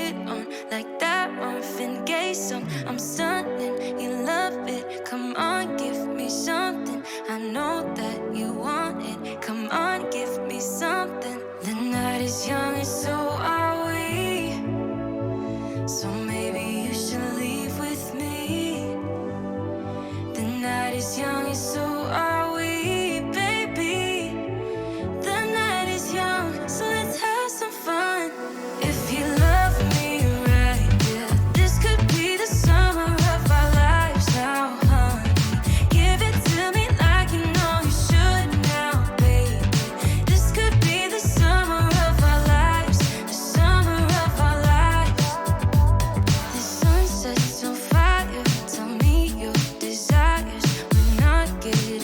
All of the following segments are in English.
it on like that Marvin Gaye song. I'm stunning, you love it. Come on, give me something. I know that you want it. Come on, give me something. The night is young and so are we. So maybe you should leave with me. The night is young and so are we, baby. The night is young, so let's have some fun. If you love me right, yeah, this could be the summer of our lives now, honey. Give it to me like you know you should now, baby. This could be the summer of our lives, the summer of our lives. The sun sets on fire, tell me your desires. We're not getting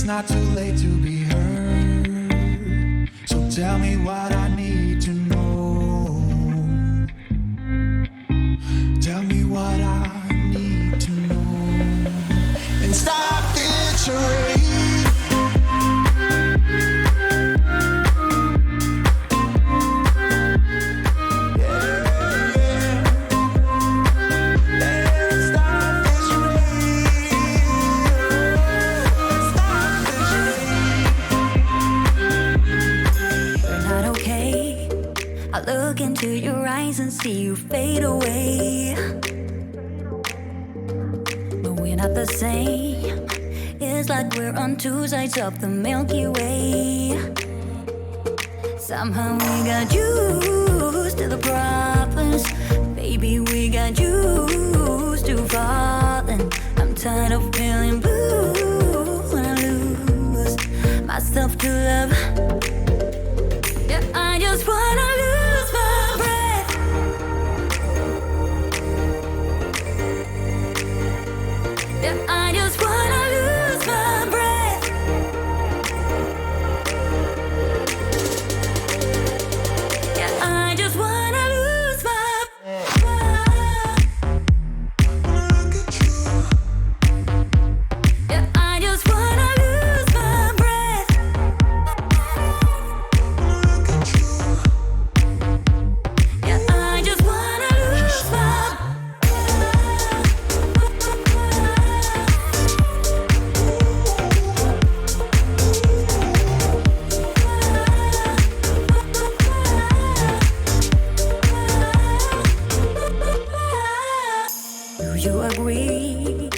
not too late to be heard. So tell me what I need to know. Tell me what I need to know. And stop this charade. Look into your eyes and see you fade away. But we're not the same. It's like we're on two sides of the Milky Way. Somehow we got used to the problems. Baby, we got used to falling. I'm tired of feeling blue when I lose myself to love. Yeah, I just wanna lose my breath. Yeah, I just wanna lose my breath. Yeah, I just wanna lose my breath. Yeah, I just wanna lose my breath. Yeah, I just wanna lose my Do you agree?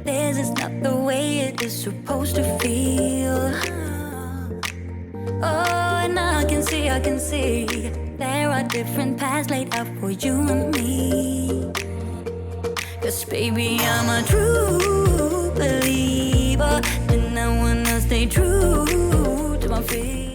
This is not the way it is supposed to feel. Oh, and I can see there are different paths laid out for you and me. 'Cause baby, I'm a true believer, and I wanna stay true to my feet.